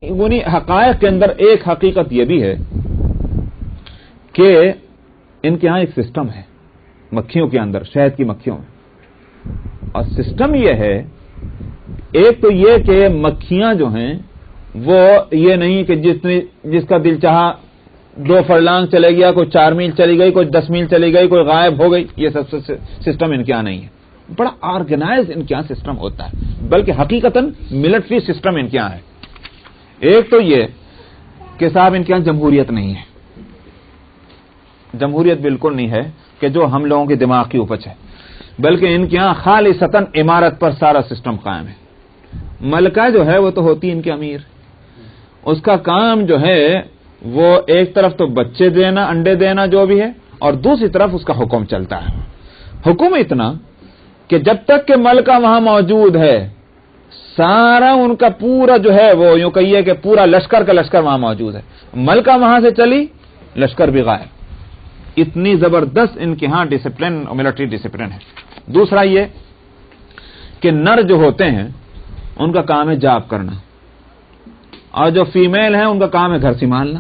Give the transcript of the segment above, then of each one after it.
انہیں حقائق کے اندر ایک حقیقت یہ بھی ہے کہ ان کے ہاں ایک سسٹم ہے مکھیوں کے اندر، شہد کی مکھیوں میں، اور سسٹم یہ ہے ایک تو یہ کہ مکھیاں جو ہیں وہ یہ نہیں کہ جس کا دل چاہا 2 فرلانگ چلے گیا، کوئی 4 میل چلی گئی، کوئی 10 میل چلی گئی، کوئی غائب ہو گئی، یہ سب سسٹم ان کے یہاں نہیں ہے. بڑا آرگنائز ان کے یہاں سسٹم ہوتا ہے، بلکہ حقیقتاً ملٹری سسٹم ان کے یہاں ہے. ایک تو یہ کہ صاحب ان کے یہاں جمہوریت نہیں ہے، جمہوریت بالکل نہیں ہے کہ جو ہم لوگوں کے دماغ کی اپج ہے، بلکہ ان کے یہاں خالصتاً عمارت پر سارا سسٹم قائم ہے. ملکہ جو ہے وہ تو ہوتی ان کے امیر، اس کا کام جو ہے وہ ایک طرف تو بچے دینا، انڈے دینا جو بھی ہے، اور دوسری طرف اس کا حکم چلتا ہے. حکم اتنا کہ جب تک کہ ملکہ وہاں موجود ہے سارا ان کا پورا جو ہے وہ یوں کہیے کہ پورا لشکر کا لشکر وہاں موجود ہے. ملکہ وہاں سے چلی، لشکر بھی غائب. اتنی زبردست ان کے ہاں ڈسپلن اور ملٹری ڈسپلن ہے. دوسرا یہ کہ نر جو ہوتے ہیں ان کا کام ہے جاب کرنا، اور جو فیمیل ہیں ان کا کام ہے گھر سنبھالنا.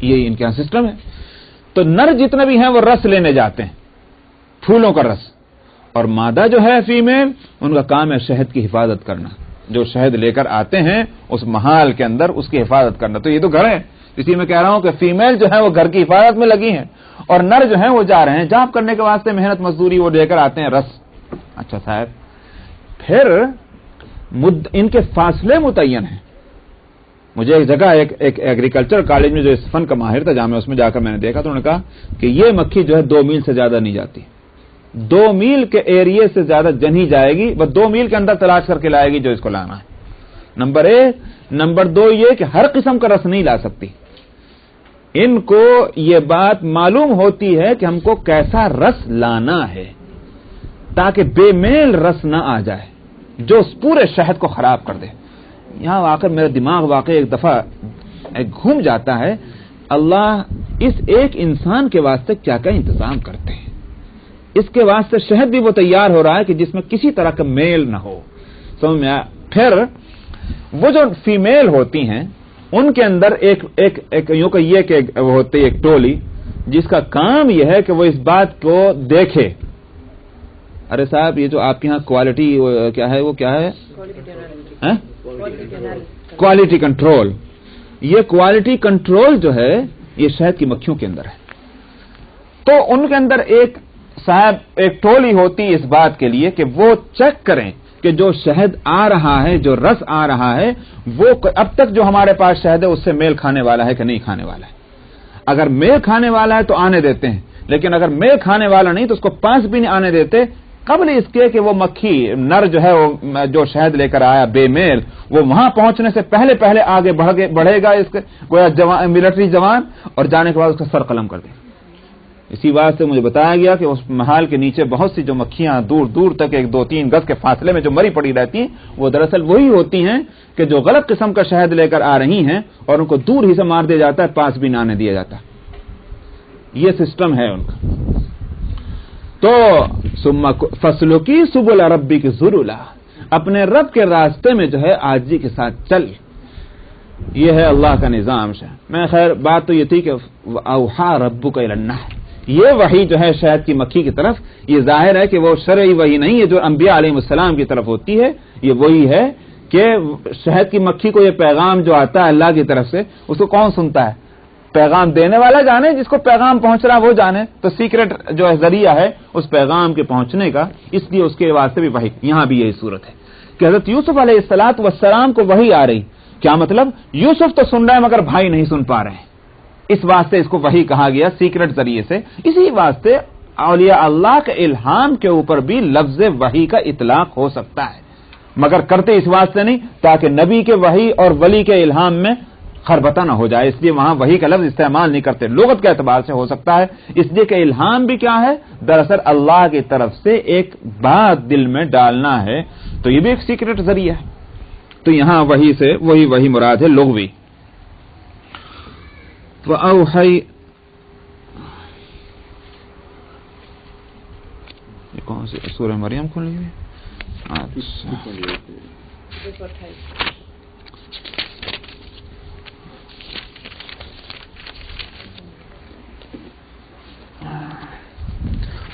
یہ ان کے یہاں سسٹم ہے. تو نر جتنے بھی ہیں وہ رس لینے جاتے ہیں، پھولوں کا رس، اور مادہ جو ہے فیمیل ان کا کام ہے شہد کی حفاظت کرنا. جو شہد لے کر آتے ہیں اس محال کے اندر اس کی حفاظت کرنا. تو یہ تو گھر ہے، اسی میں کہہ رہا ہوں کہ فیمیل جو ہے وہ گھر کی حفاظت میں لگی ہیں، اور نر جو ہیں وہ جا رہے ہیں جاب کرنے کے واسطے، محنت مزدوری وہ لے کر آتے ہیں رس. اچھا صاحب، پھر ان کے فاصلے متعین ہیں. مجھے ایک جگہ ایک ایگریکلچر کالج میں جو اس فن کا ماہر تھا جامعہ، اس میں جا کر میں نے دیکھا تو انہوں نے کہا کہ یہ مکھی جو ہے 2 میل سے زیادہ نہیں جاتی. 2 میل کے ایریے سے زیادہ جنہی جائے گی، بس 2 میل کے اندر تلاش کر کے لائے گی جو اس کو لانا ہے. نمبر 1. نمبر 2 یہ کہ ہر قسم کا رس نہیں لا سکتی. ان کو یہ بات معلوم ہوتی ہے کہ ہم کو کیسا رس لانا ہے تاکہ بے میل رس نہ آ جائے جو اس پورے شہد کو خراب کر دے. یہاں آ کر میرا دماغ واقعی ایک دفعہ گھوم جاتا ہے، اللہ اس ایک انسان کے واسطے کیا کیا انتظام کرتے ہیں. اس کے واسطے شہد بھی وہ تیار ہو رہا ہے کہ جس میں کسی طرح کا میل نہ ہو. سمجھ میں آیا؟ پھر وہ جو فیمیل ہوتی ہیں ان کے اندر ایک یوں کہ یہ کہ وہ ہوتی ہے ایک ٹولی جس کا کام یہ ہے کہ وہ اس بات کو دیکھے. ارے صاحب یہ جو آپ کے یہاں کوالٹی کیا ہے، وہ کیا ہے؟ Quality control. یہ کوالٹی کنٹرول جو ہے یہ شہد کی مکھیوں کے اندر ہے. تو ان کے اندر ایک ٹولی ہوتی ہے اس بات کے لیے کہ وہ چیک کریں کہ جو شہد آ رہا ہے، جو رس آ رہا ہے، وہ اب تک جو ہمارے پاس شہد ہے اس سے میل کھانے والا ہے کہ نہیں کھانے والا ہے. اگر میل کھانے والا ہے تو آنے دیتے ہیں، لیکن اگر میل کھانے والا نہیں تو اس کو پاس بھی نہیں آنے دیتے قبل اس کے کہ وہ مکھی نر جو ہے وہ جو شہد لے کر آیا بے میل، وہ وہاں پہنچنے سے پہلے آگے بڑھے گا اس کے گویا ملٹری جوان، اور جانے کے بعد اس کا سر قلم کر دے. اسی بات سے مجھے بتایا گیا کہ اس محال کے نیچے بہت سی جو مکھیاں دور دور تک 1-2-3 گز کے فاصلے میں جو مری پڑی رہتی ہیں وہ دراصل وہی ہوتی ہیں کہ جو غلط قسم کا شہد لے کر آ رہی ہیں، اور ان کو دور ہی سے مار دیا جاتا ہے، پاس بھی نہ آنے دیا جاتا. یہ سسٹم ہے ان کا. تو فصلوں کی سبل ربی کی ذللا، اپنے رب کے راستے میں جو ہے عاجزی کے ساتھ چل. یہ ہے اللہ کا نظام. میں خیر بات تو یہ تھی کہ اوحا ربک الی النحل، یہ وحی جو ہے شہد کی مکھی کی طرف، یہ ظاہر ہے کہ وہ شرعی وحی نہیں ہے جو انبیاء علیہ السلام کی طرف ہوتی ہے. یہ وہی ہے کہ شہد کی مکھی کو یہ پیغام جو آتا ہے اللہ کی طرف سے، اس کو کون سنتا ہے؟ پیغام دینے والا جانے، جس کو پیغام پہنچ رہا وہ جانے. تو سیکرٹ جو ہے ذریعہ ہے اس پیغام کے پہنچنے کا، اس لیے اس کے واسطے بھی وحی. یہاں بھی یہی صورت ہے کہ حضرت یوسف علیہ السلام کو وحی آ رہی. کیا مطلب؟ یوسف تو سن رہا ہے مگر بھائی نہیں سن پا رہے ہیں، اس واسطے اس کو وحی کہا گیا سیکرٹ ذریعے سے. اسی واسطے اولیاء اللہ کے الہام کے اوپر بھی لفظ وحی کا اطلاق ہو سکتا ہے، مگر کرتے اس واسطے نہیں تاکہ نبی کے وحی اور ولی کے الہام میں خربطہ نہ ہو جائے، اس لیے وہاں وحی کا لفظ استعمال نہیں کرتے. لغت کے اعتبار سے ہو سکتا ہے، اس لیے کہ الہام بھی کیا ہے؟ دراصل اللہ کی طرف سے ایک بات دل میں ڈالنا ہے، تو یہ بھی ایک سیکرٹ ذریعہ ہے. تو یہاں وحی سے وہی مراد ہے لغوی. وَأَوْحَيْ، یہ کون سی سورہ مریم کھلی ہوئی؟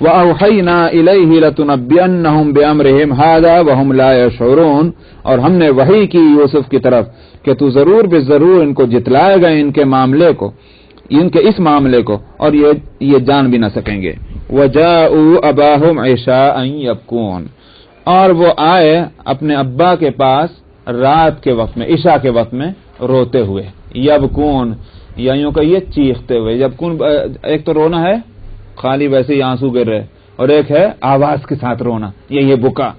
وَأَوْحَيْنَا إِلَيْهِ لَتُنَبِّئَنَّهُمْ بِأَمْرِهِمْ هَذَا وَهُمْ لَا يَشْعُرُونَ، اور ہم نے وحی کی یوسف کی طرف کہ تو ضرور بے ضرور ان کو جتلائے گا ان کے معاملے کو، ان کے اس معاملے کو، اور یہ جان بھی نہ سکیں گے۔ وَجَاءُوا أَبَاهُمْ عِشَاءً يَبْكُونَ، اور وہ آئے اپنے ابا کے پاس رات کے وقت میں، عشاء کے وقت میں روتے ہوئے۔ یبکون یا یوں کہیے چیختے ہوئے۔ یبکون ایک تو رونا ہے خالی ویسے ہی آنسو گر رہے، اور ایک ہے آواز کے ساتھ رونا، یہ بکا،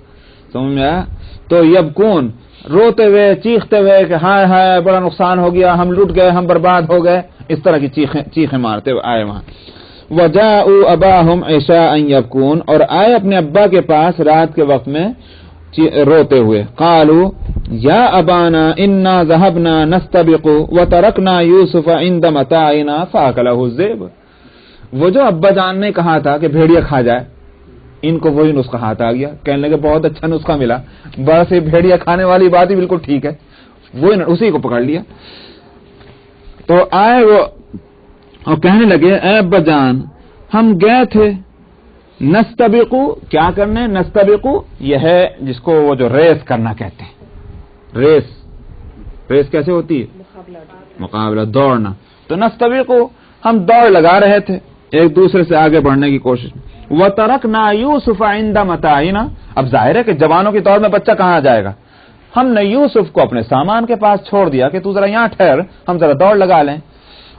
سمجھ میں آیا؟ تو یبکون روتے ہوئے چیختے ہوئے کہ ہائے ہائے بڑا نقصان ہو گیا، ہم لٹ گئے، ہم برباد ہو گئے، اس طرح کی چیخیں مارتے ہوئے آئے وہاں۔ وَجَاءُوا أَبَاهُمْ عِشَاءً يَبْكُونَ، اور آئے اپنے ابا کے پاس رات کے وقت میں روتے ہوئے۔ قالوا یا ابانا انا ذهبنا نستبق وتركنا يوسف عند متاعنا فاكله الذئب، وہ جو ابا جان نے کہا تھا کہ بھیڑیا کھا جائے، ان کو وہی نسخہ ہاتھ آ گیا، کہنے لگے بہت اچھا نسخہ ملا، بس یہ بھیڑیا کھانے والی بات ہی بالکل ٹھیک ہے، وہ اسی کو پکڑ لیا۔ تو آئے وہ اور کہنے لگے اے ابا جان ہم گئے تھے نستبقو، کیا کرنے؟ نستبقو یہ ہے جس کو وہ جو ریس کرنا کہتے ہیں۔ ریس کیسے ہوتی ہے؟ مقابلہ، دوڑنا۔ تو نستبقو ہم دوڑ لگا رہے تھے ایک دوسرے سے آگے بڑھنے کی کوشش۔ وَتَرَكْنَا يُوسُفَ عِندَ مَتَاعِنَا، اب ظاہر ہے کہ جوانوں کی طور میں بچہ کہاں جائے گا، ہم نے یوسف کو اپنے سامان کے پاس چھوڑ دیا کہ تو ذرا یہاں ٹھہر، ہم ذرا دوڑ لگا لیں۔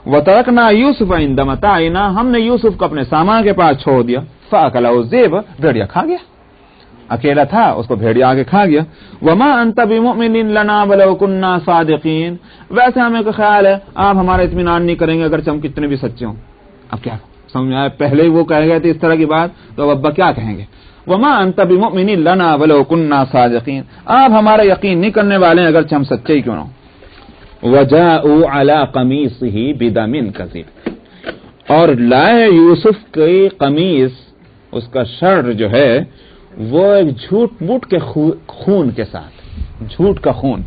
وَتَرَكْنَا يُوسُفَ عِندَ مَتَاعِنَا، ہم نے یوسف کو اپنے سامان کے پاس چھوڑ دیا۔ فَأَكَلَهُ الذِّئْبُ، بھیڑیا کھا گیا، اکیلا تھا اس کو بھیڑیا آگے کھا گیا۔ وَمَا أَنْتَ بِمُؤْمِنٍ لَنَا وَلَوْ كُنَّا صَادِقِينَ، ویسے ہمیں کا خیال ہے آپ ہمارا اطمینان نہیں کریں گے اگرچہ ہم کتنے بھی سچے ہوں۔ اب کیا سمجھ میں آیا؟ پہلے ہی وہ کہہ گئے تھے اس طرح کی بات، تو اب ابا کیا کہیں گے؟ وَمَا أَنْتَ بِمُؤْمِنٍ لَنَا وَلَوْ كُنَّا صَادِقِينَ، آپ ہمارا یقین نہیں کرنے والے ہیں اگرچہ ہم سچے ہی کیوں نہ ہوں۔ وَجَاءُوا عَلَى قَمِيصِهِ بِدَمٍ كَذِبٍ، اور لائے یوسف کی قمیص، اس کا شر جو ہے وہ ایک جھوٹ موٹ کے خون کے ساتھ، جھوٹ کا خون،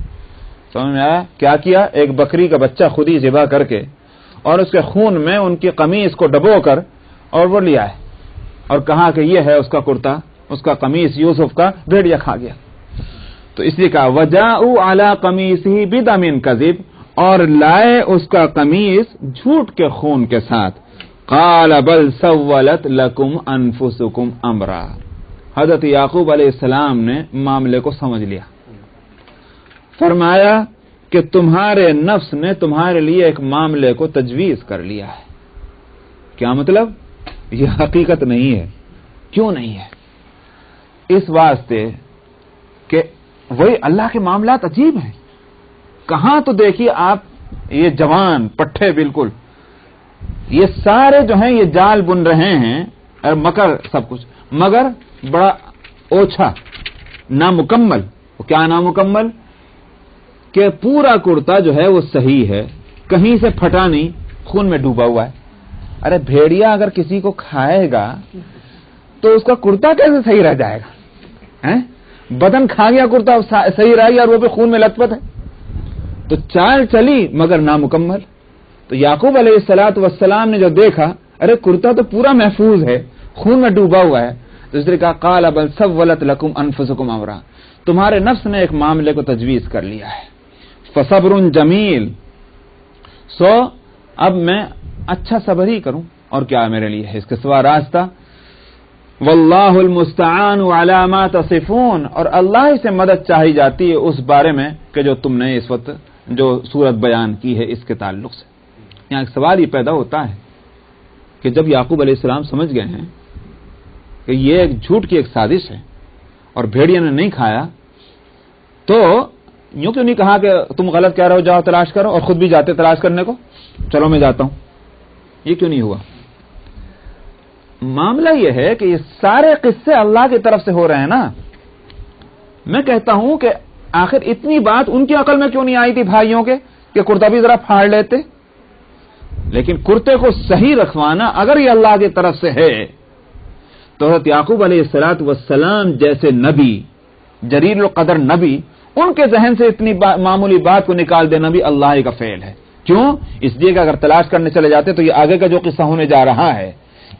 سمجھ میں آیا؟ کیا کیا؟ ایک بکری کا بچہ خود ہی ذبح کر کے اور اس کے خون میں ان کی قمیص کو ڈبو کر اور وہ لیا ہے اور کہا کہ یہ ہے اس کا کرتا، اس کا قمیص یوسف کا، بھیڑیا کھا گیا۔ تو اس لیے کہا وَجَاءُوا عَلَى قَمِيصِهِ بِدَمٍ كَذِبٍ، اور لائے اس کا قمیص جھوٹ کے خون کے ساتھ۔ قَالَ بَلْ سَوَّلَتْ لَكُمْ أَنفُسُكُمْ أَمْرًا، حضرت یعقوب علیہ السلام نے معاملے کو سمجھ لیا، فرمایا کہ تمہارے نفس نے تمہارے لیے ایک معاملے کو تجویز کر لیا ہے۔ کیا مطلب؟ یہ حقیقت نہیں ہے۔ کیوں نہیں ہے؟ اس واسطے کہ وہی اللہ کے معاملات عجیب ہیں۔ کہاں تو دیکھیے آپ یہ جوان پٹھے بالکل، یہ سارے جو ہیں یہ جال بن رہے ہیں اور مکر سب کچھ، مگر بڑا اوچھا، نامکمل۔ کیا نامکمل؟ کہ پورا کرتا جو ہے وہ صحیح ہے، کہیں سے پھٹا نہیں، خون میں ڈوبا ہوا ہے۔ ارے بھیڑیا اگر کسی کو کھائے گا تو اس کا کرتا کیسے صحیح رہ جائے گا؟ بدن کھا گیا کرتا صحیح رہ گیا اور وہ بھی خون میں لت پت ہے۔ تو چال چلی مگر نامکمل۔ تو یعقوب علیہ السلام نے جو دیکھا، ارے کرتا تو پورا محفوظ ہے، خون میں ڈوبا ہوا ہے، تو اس نے کہا قال بل سولت لکم انفسکم امرا، تمہارے نفس نے ایک معاملے کو تجویز کر لیا ہے۔ فصبر جمیل، سو اب میں اچھا صبر ہی کروں، اور کیا میرے لیے ہے اس کے سوا راستہ؟ واللہ المستعان علی ما تصفون، اور اللہ ہی سے مدد چاہی جاتی ہے اس بارے میں کہ جو تم نے اس وقت جو صورت بیان کی ہے اس کے تعلق سے۔ یہاں ایک سوال یہ پیدا ہوتا ہے کہ جب یعقوب علیہ السلام سمجھ گئے ہیں کہ یہ ایک جھوٹ کی ایک سازش ہے اور بھیڑیا نے نہیں کھایا، تو یوں کیوں نہیں کہا کہ تم غلط کہہ رہے ہو، جاؤ تلاش کرو، اور خود بھی جاتے تلاش کرنے کو، چلو میں جاتا ہوں؟ یہ کیوں نہیں ہوا؟ معاملہ یہ ہے کہ یہ سارے قصے اللہ کی طرف سے ہو رہے ہیں نا۔ میں کہتا ہوں کہ آخر اتنی بات ان کی عقل میں کیوں نہیں آئی تھی بھائیوں کے کہ کرتا بھی ذرا پھاڑ لیتے؟ لیکن کرتے کو صحیح رکھوانا اگر یہ اللہ کی طرف سے ہے تو حضرت یعقوب علیہ السلام جیسے نبی، جلیل القدر نبی، ان کے ذہن سے اتنی معمولی بات کو نکال دینا بھی اللہ ہی کا فعل ہے۔ کیوں؟ اس لیے کہ اگر تلاش کرنے چلے جاتے تو یہ آگے کا جو قصہ ہونے جا رہا ہے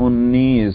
19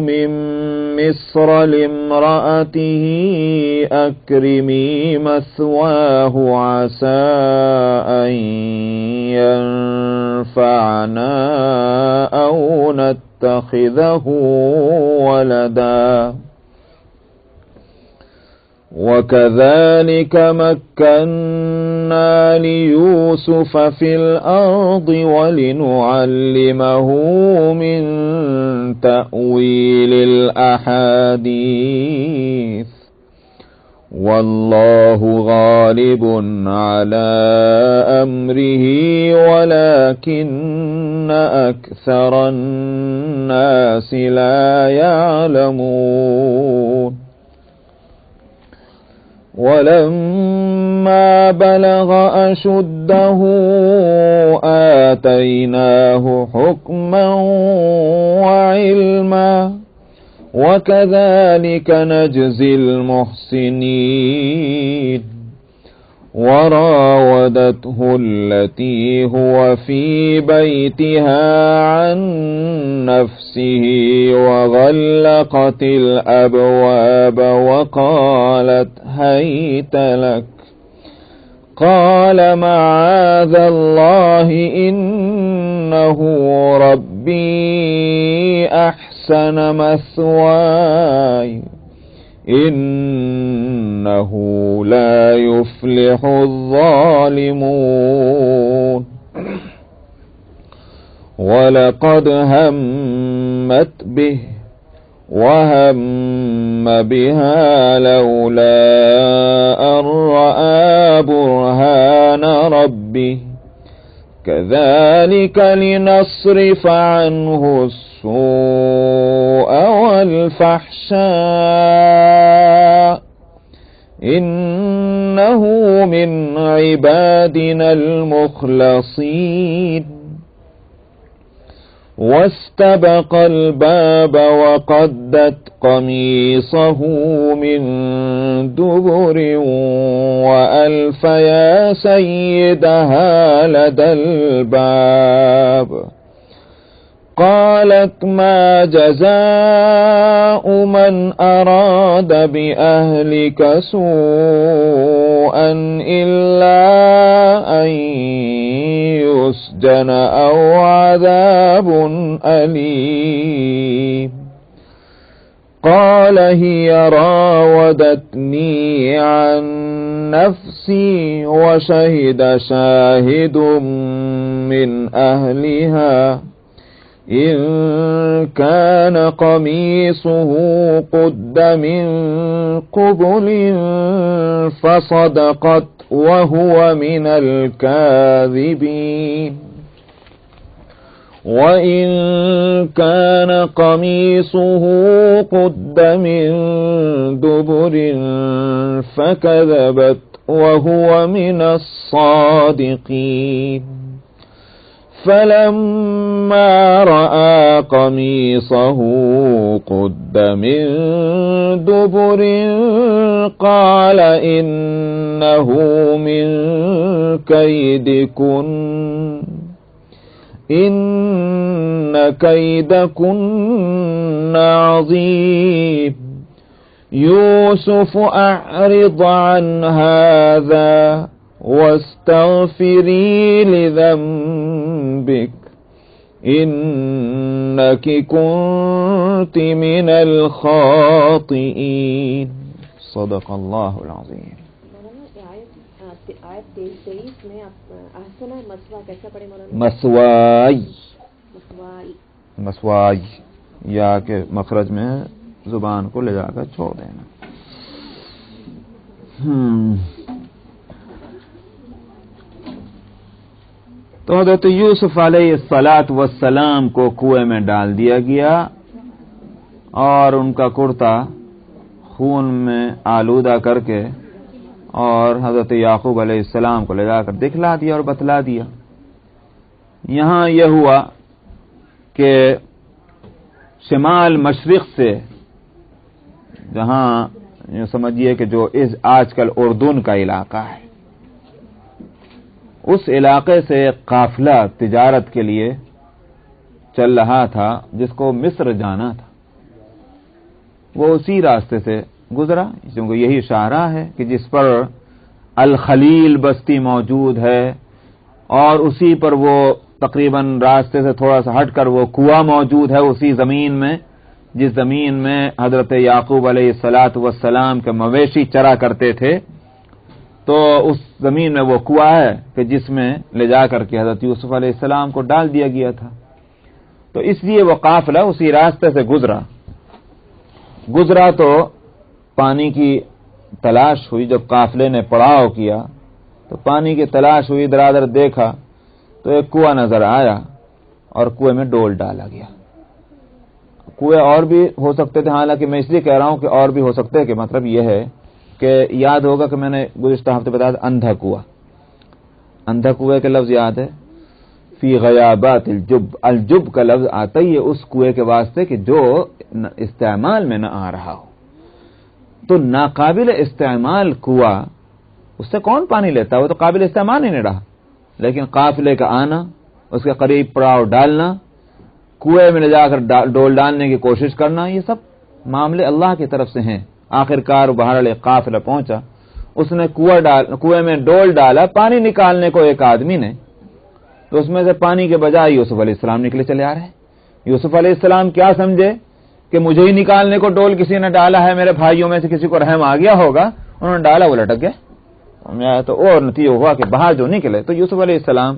من مصر لامرأته أكرمي مثواه عسى أن ينفعنا أو نتخذه ولدا وكذلك مكنا ليوسف في الأرض ولنعلمه من تأويل الأحاديث والله غالب على أمره ولكن أكثر الناس لا يعلمون। ولما بلغ أشده آتيناه حكما وعلما وكذلك نجزي المحسنين. وراودته التي هو في بيتها عن نفسه وغلقت الأبواب وقالت هيت لك قال معاذ الله إنه ربي أحسن مثواي إنه لا يفلح الظالمون. ولقد همت به وهم بها لولا أن رأى برهان ربه كذلك لنصرف عنه السوء والفحشاء إنه من عبادنا المخلصين. واستبق الباب وقدت قميصه من دبر وألف يا سيدها لدى الباب قالت ما جزاء من أراد بأهلك سوءا إلا أن يسجن أو عذاب أليم. قال هي راودتني عن نفسي وشهد شاهد من أهلها إن كان قميصه قد من قبل فصدقت وهو من الكاذبين. وَإِن كَانَ قَمِيصُهُ قُدَّ مِن دُبُرٍ فَكَذَبَتْ وَهُوَ مِنَ الصَّادِقِينَ فَلَمَّا رَأَى قَمِيصَهُ قُدَّ مِن دُبُرٍ قَالَ إِنَّهُ مِن كَيْدِكُنَّ إِنَّ كَيْدَكُنَّ عَظِيمٌ يُوسُفُ أَعْرِضْ عَنْ هَذَا وَاسْتَغْفِرِي لِذَنبِكِ إِنَّكِ كُنتِ مِنَ الْخَاطِئِينَ صدق اللہ العظیم. آیت 23 میں احسن مسوا کیسا پڑھے مولانا؟ مسوائی یا کہ مخرج میں زبان کو لے جا کر چھوڑ دینا. تو حضرت یوسف علیہ السلام کو کنویں میں ڈال دیا گیا اور ان کا کرتا خون میں آلودہ کر کے اور حضرت یعقوب علیہ السلام کو لے جا کر دکھلا دیا اور بتلا دیا. یہاں یہ ہوا کہ شمال مشرق سے، جہاں یہ سمجھیے کہ جو آج کل اردن کا علاقہ ہے، اس علاقے سے ایک قافلہ تجارت کے لیے چل رہا تھا جس کو مصر جانا تھا. وہ اسی راستے سے گزرا، کیونکہ یہی شاہراہ ہے کہ جس پر الخلیل بستی موجود ہے، اور اسی پر وہ تقریباً راستے سے تھوڑا سا ہٹ کر وہ کنواں موجود ہے اسی زمین میں، جس زمین میں حضرت یعقوب علیہ السلام کے مویشی چرا کرتے تھے. تو اس زمین میں وہ کنواں ہے کہ جس میں لے جا کر کے حضرت یوسف علیہ السلام کو ڈال دیا گیا تھا. تو اس لیے وہ قافلہ اسی راستے سے گزرا تو پانی کی تلاش ہوئی. جب قافلے نے پڑاؤ کیا تو پانی کی تلاش ہوئی، ادھر دیکھا تو ایک کنواں نظر آیا اور کنویں میں ڈول ڈالا گیا. کنویں اور بھی ہو سکتے تھے، حالانکہ میں اس لیے کہہ رہا ہوں کہ اور بھی ہو سکتے ہیں کہ مطلب یہ ہے کہ یاد ہوگا کہ میں نے گزشتہ ہفتے بتایا تھا اندھا کنویں کا لفظ یاد ہے، فی غیابات الجب کا لفظ آتا ہی ہے اس کنویں کے واسطے کہ جو استعمال میں نہ آ رہا ہو. تو ناقابل استعمال کنواں، اس سے کون پانی لیتا؟ وہ تو قابل استعمال ہی نہیں رہا. لیکن قافلے کا آنا، اس کے قریب پڑاؤ ڈالنا، کنویں میں لے جا کر ڈول ڈالنے کی کوشش کرنا، یہ سب معاملے اللہ کی طرف سے ہیں. آخرکار بہرحال قافلہ پہنچا، اس نے کنویں میں ڈول ڈالا پانی نکالنے کو ایک آدمی نے، تو اس میں سے پانی کے بجائے یوسف علیہ السلام نکلے چلے آ رہے ہیں. یوسف علیہ السلام کیا سمجھے کہ مجھے ہی نکالنے کو ڈول کسی نے ڈالا ہے، میرے بھائیوں میں سے کسی کو رحم آ گیا ہوگا، انہوں نے ڈالا، وہ لٹک گئے. تو اور نتیجہ ہوا کہ باہر جو نکلے تو یوسف علیہ السلام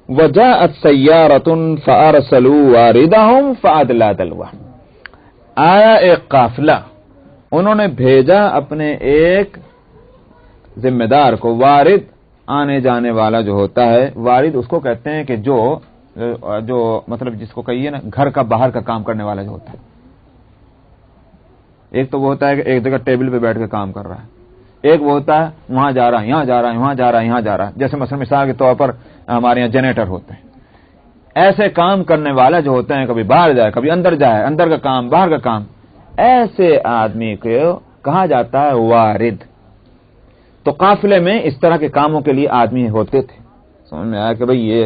وجاءت سیارۃ فارسلوا واردہم فادلی دلوہ، آیا ایک قافلہ، انہوں نے بھیجا اپنے ایک ذمہ دار کو. وارد آنے جانے والا جو ہوتا ہے، وارد اس کو کہتے ہیں کہ جو مطلب جس کو کہیے نا گھر کا باہر کا کام کرنے والا جو ہوتا ہے. ایک تو وہ ہوتا ہے کہ ایک جگہ ٹیبل پہ بیٹھ کے کام کر رہا ہے، ایک وہ ہوتا ہے وہاں جا رہا ہے، یہاں جا رہا ہے، وہاں جا رہا ہے، یہاں جا رہا ہے. جیسے مثال کے طور پر ہمارے یہاں جنریٹر ہوتے ہیں. ایسے کام کرنے والا جو ہوتے ہیں، کبھی باہر جائے کبھی اندر جائے، اندر کا کام باہر کا کام، ایسے آدمی کو کہا جاتا ہے وارد. تو قافلے میں اس طرح کے کاموں کے لیے آدمی ہوتے تھے. سمجھ میں آیا کہ بھئی یہ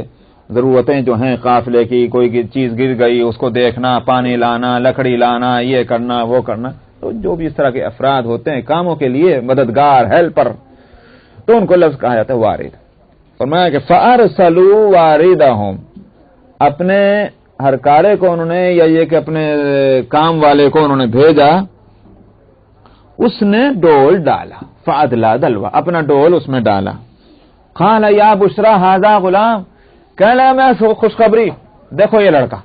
ضرورتیں جو ہیں قافلے کی، کوئی چیز گر گئی اس کو دیکھنا، پانی لانا، لکڑی لانا، یہ کرنا وہ کرنا، تو جو بھی اس طرح کے افراد ہوتے ہیں کاموں کے لیے مددگار، ہیلپر، تو ان کو لفظ کہا جاتا ہے وارد. فرمایا کہ فارسلوا واردہم، اپنے ہر کارے کو انہوں نے، یا یہ کہ اپنے کام والے کو انہوں نے بھیجا، اس نے ڈول ڈالا. فادلی دلوہ، اپنا ڈول اس میں ڈالا. قال یا بشرا ھذا غلام، کہنے لگا میں خوشخبری، دیکھو یہ لڑکا.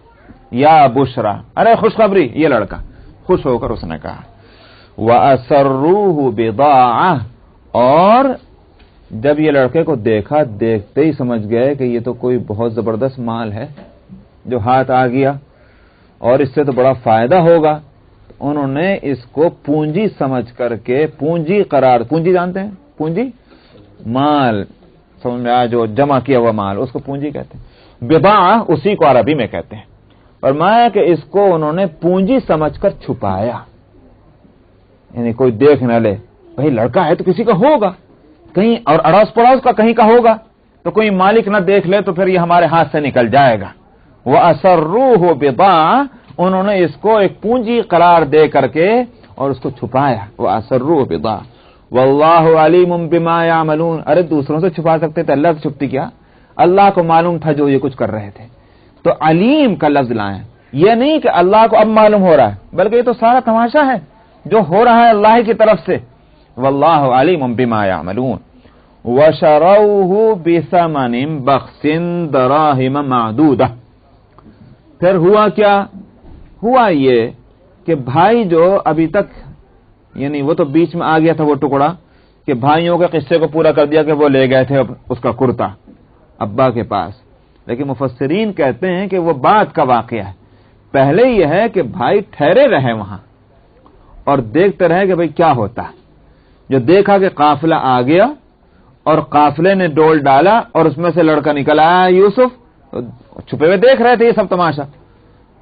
یا بشرا، ارے خوشخبری، یہ لڑکا. خوش ہو کر اس نے کہا. وَأَسَرُّوهُ بِضَاعَةً، اور جب یہ لڑکے کو دیکھا، دیکھتے ہی سمجھ گئے کہ یہ تو کوئی بہت زبردست مال ہے، جو ہاتھ آ گیا اور اس سے تو بڑا فائدہ ہوگا، انہوں نے اس کو پونجی سمجھ کر کے پونجی قرار، پونجی جانتے ہیں؟ پونجی مال، سمجھ میں آیا، جو جمع کیا ہوا مال، اس کو پونجی کہتے ہیں۔ بضاعہ اسی کو عربی میں کہتے ہیں۔ فرمایا کہ اس کو انہوں نے پونجی سمجھ کر چھپایا، یعنی کوئی دیکھ نہ لے، بھائی لڑکا ہے تو کسی کا ہوگا، کہیں اور اڑوس پڑوس کا کہیں کا ہوگا، تو کوئی مالک نہ دیکھ لے تو پھر یہ ہمارے ہاتھ سے نکل جائے گا۔ وَأَسَرُّوهُ بِضَاعَةً، انہوں نے اس کو ایک پونجی قرار دے کر کے اور اس کو چھپایا۔ وَأَسَرُّوهُ بِضَاعَةً وَاللَّهُ عَلِيمٌ بِمَا يَعْمَلُونَ۔ ارے دوسروں سے چھپا سکتے تھے، اللہ سے چھپتی کیا؟ اللہ کو معلوم تھا جو یہ کچھ کر رہے تھے۔ تو علیم کا لفظ لائیں، یہ نہیں کہ اللہ کو اب معلوم ہو رہا ہے، بلکہ یہ تو سارا تماشا ہے جو ہو رہا ہے اللہ کی طرف سے۔ واللہ علیم بما یعملون۔ وشروه بثمن بخس دراہم معدودہ۔ پھر ہوا کیا؟ ہوا یہ کہ بھائی جو ابھی تک، یعنی وہ تو بیچ میں آ گیا تھا وہ ٹکڑا کہ بھائیوں کے قصے کو پورا کر دیا کہ وہ لے گئے تھے اس کا کرتا ابا کے پاس، لیکن مفسرین کہتے ہیں کہ وہ بعد کا واقعہ ہے۔ پہلے یہ ہے کہ بھائی ٹھہرے رہے وہاں اور دیکھتے رہے کہ بھئی کیا ہوتا ہے۔ جو دیکھا کہ قافلہ آ گیا اور قافلے نے ڈول ڈالا اور اس میں سے لڑکا نکل آیا یوسف، چھپے ہوئے دیکھ رہے تھے یہ سب تماشا،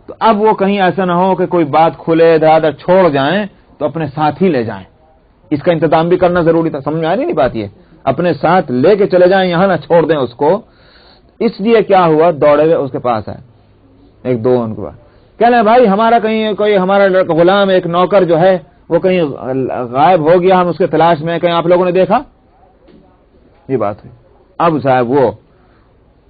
تو اب وہ کہیں ایسا نہ ہو کہ کوئی بات کھلے ادھر چھوڑ جائیں تو اپنے ساتھ ہی لے جائیں، اس کا انتظام بھی کرنا ضروری تھا۔ سمجھ میں آ رہی نہیں بات؟ یہ اپنے ساتھ لے کے چلے جائیں، یہاں نہ چھوڑ دیں اس کو۔ اس لیے کیا ہوا، دوڑے ہوئے اس کے پاس آئے، ایک دو ان کے پاس، کہہ رہے بھائی ہمارا کہیں کوئی ہمارا غلام ایک نوکر جو ہے وہ کہیں غائب ہو گیا، ہم اس کے تلاش میں، کہیں آپ لوگوں نے دیکھا؟ یہ بات ہوئی۔ اب صاحب وہ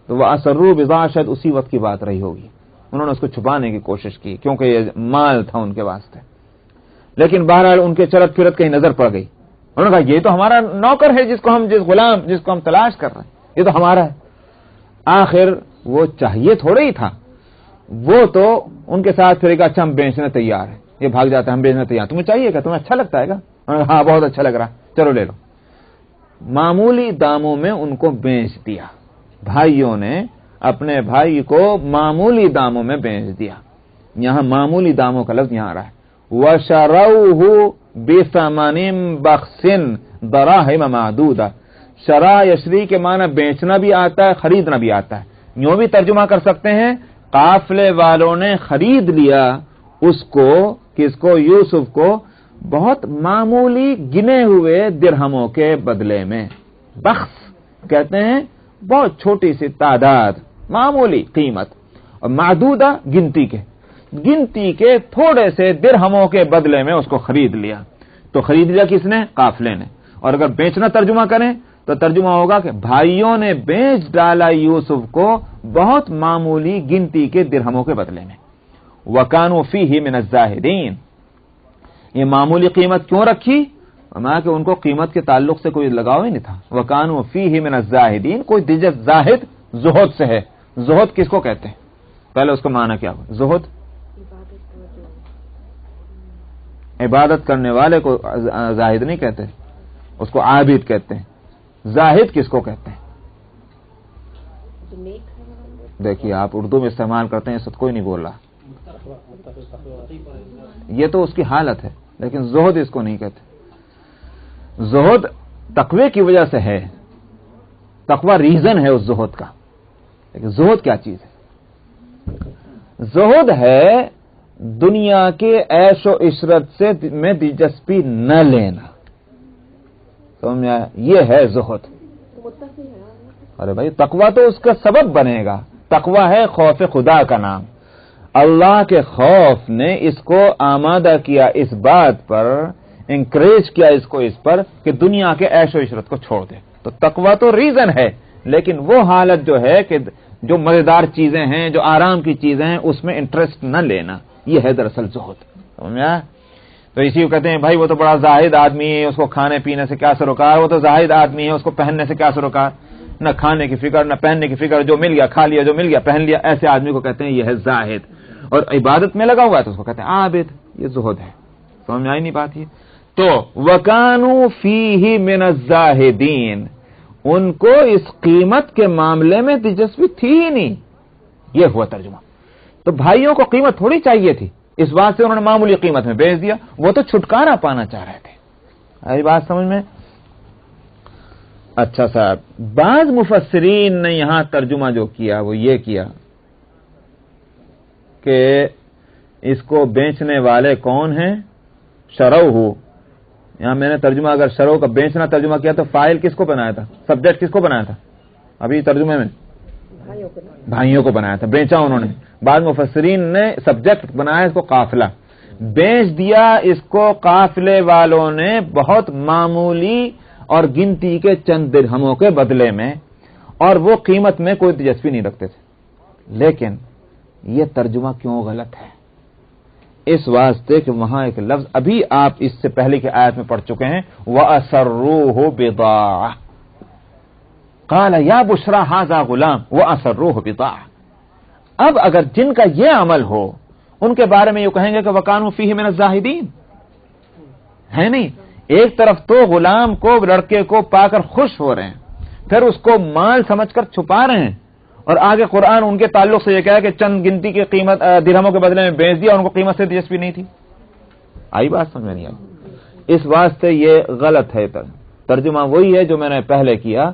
تو وہ اسروا بضاعۃ، شاید اسی وقت کی بات رہی ہوگی، انہوں نے اس کو چھپانے کی کوشش کی کیونکہ یہ مال تھا ان کے واسطے، لیکن بہرحال ان کے چلت پھرت کہیں نظر پڑ گئی۔ انہوں نے کہا یہ تو ہمارا نوکر ہے جس کو ہم تلاش کر رہے ہیں، یہ تو ہمارا ہے۔ آخر وہ چاہیے تھوڑا ہی تھا، وہ تو ان کے ساتھ پھر ایک اچھا ہم بیچنے تیار ہیں، یہ بھاگ جاتا ہے ہم بیچنے تیار، تمہیں چاہیے کیا؟ تمہیں اچھا لگتا ہے کیا؟ ہاں بہت اچھا لگ رہا ہے، چلو لے لو۔ معمولی داموں میں ان کو بیچ دیا، بھائیوں نے اپنے بھائی کو معمولی داموں میں بیچ دیا۔ یہاں معمولی داموں کا لفظ یہاں آ رہا ہے۔ وَشَرَوْهُ بِثَمَنٍ بَخْسٍ دَرَاهِمَ مَعْدُودَةٍ۔ شرا یشری کے معنی بیچنا بھی آتا ہے، خریدنا بھی آتا ہے۔ یوں بھی ترجمہ کر سکتے ہیں قافلے والوں نے خرید لیا اس کو، کس کو؟ یوسف کو، بہت معمولی گنے ہوئے درہموں کے بدلے میں۔ بخس کہتے ہیں بہت چھوٹی سی تعداد، معمولی قیمت، اور معدودہ گنتی کے تھوڑے سے درہموں کے بدلے میں اس کو خرید لیا۔ تو خرید لیا کس نے؟ قافلے نے۔ اور اگر بیچنا ترجمہ کریں تو ترجمہ ہوگا کہ بھائیوں نے بیچ ڈالا یوسف کو بہت معمولی گنتی کے درہموں کے بدلے میں۔ وَكَانُوا فِيهِ مِنَ الزَّاهِدِينَ۔ یہ معمولی قیمت کیوں رکھی؟ فرمایا کہ ان کو قیمت کے تعلق سے کوئی لگاؤ ہی نہیں تھا۔ وَكَانُوا فِيهِ مِنَ الزَّاهِدِينَ، کوئی دیجئے زاہد زہد سے ہے۔ زہد کس کو کہتے ہیں؟ پہلے اس کا معنی کیا ہوا؟ زہد عبادت کرنے والے کو زاہد نہیں کہتے، اس کو عابد کہتے ہیں۔ زاہد کس کو کہتے ہیں؟ دیکھیے آپ اردو میں استعمال کرتے ہیں، اس وقت کوئی نہیں بول رہا، یہ تو اس کی حالت ہے، لیکن زہد اس کو نہیں کہتے۔ زہد تقوی کی وجہ سے ہے، تقوی ریزن ہے اس زہد کا، لیکن زہد کیا چیز ہے؟ زہد ہے دنیا کے عیش و عشرت سے میں دلچسپی نہ لینا، سمجھا؟ یہ ہے زہد۔ ارے بھائی تقوی تو اس کا سبب بنے گا، تقوی ہے خوف خدا کا نام۔ اللہ کے خوف نے اس کو آمادہ کیا اس بات پر، انکریج کیا اس کو اس پر کہ دنیا کے عیش و عشرت کو چھوڑ دے۔ تو تقوی تو ریزن ہے، لیکن وہ حالت جو ہے کہ جو مزیدار چیزیں ہیں، جو آرام کی چیزیں ہیں، اس میں انٹرسٹ نہ لینا، یہ ہے دراصل زہد، سمجھا؟ تو اسی کو کہتے ہیں بھائی وہ تو بڑا زاہد آدمی ہے، اس کو کھانے پینے سے کیا سروکار، وہ تو زاہد آدمی ہے، اس کو پہننے سے کیا سروکار، نہ کھانے کی فکر نہ پہننے کی فکر، جو مل گیا کھا لیا، جو مل گیا پہن لیا، ایسے آدمی کو کہتے ہیں یہ ہے زاہد۔ اور عبادت میں لگا ہوا ہے تو اس کو کہتے ہیں عابد، یہ زہد ہے۔ سمجھ میں آئی نہیں بات؟ یہ تو وَكَانُوا فِيهِ مِنَ الزَّاهِدِينَ، ان کو اس قیمت کے معاملے میں دلچسپی تھی ہی نہیں، یہ ہوا ترجمہ۔ تو بھائیوں کو قیمت تھوڑی چاہیے تھی، اس بات سے انہوں نے معمولی قیمت میں بیچ دیا، وہ تو چھٹکارا پانا چاہ رہے تھے. آئی بات سمجھ میں؟ اچھا صاحب، بعض مفسرین نے یہاں ترجمہ جو کیا وہ یہ کیا کہ اس کو بیچنے والے کون ہیں؟ شروع. یہاں میں نے ترجمہ اگر شروع کا بیچنا ترجمہ کیا تو فاعل کس کو بنایا تھا؟ سبجیکٹ کس کو بنایا تھا؟ ابھی ترجمے میں بھائیوں کو بنایا تھا، بیچا انہوں نے. بعض مفسرین نے سبجیکٹ بنایا اس کو قافلہ، بیچ دیا اس کو قافلے والوں نے بہت معمولی اور گنتی کے چند درہموں کے بدلے میں، اور وہ قیمت میں کوئی دلچسپی نہیں رکھتے تھے. لیکن یہ ترجمہ کیوں غلط ہے؟ اس واسطے کہ وہاں ایک لفظ ابھی آپ اس سے پہلے کی آیت میں پڑھ چکے ہیں، وَأَسَرُّوهُ بِضَاعَةً قَالَ يَا بُشْرَىٰ هَٰذَا غُلَامٌ وَأَسَرُّوهُ بِضَاعَةً. اب اگر جن کا یہ عمل ہو ان کے بارے میں یہ کہیں گے کہ وَكَانُوا فِيهِ مِنَ الزَّاهِدِينَ، ہے نہیں؟ ایک طرف تو غلام کو، لڑکے کو پا کر خوش ہو رہے ہیں، پھر اس کو مال سمجھ کر چھپا رہے ہیں، اور آگے قرآن ان کے تعلق سے یہ کہا کہ چند گنتی کی قیمت درہموں کے بدلے میں بیچ دیا، ان کو قیمت سے دلچسپی نہیں تھی. آئی بات سمجھ میں نہیں آئی؟ اس واسطے یہ غلط ہے. ترجمہ وہی ہے جو میں نے پہلے کیا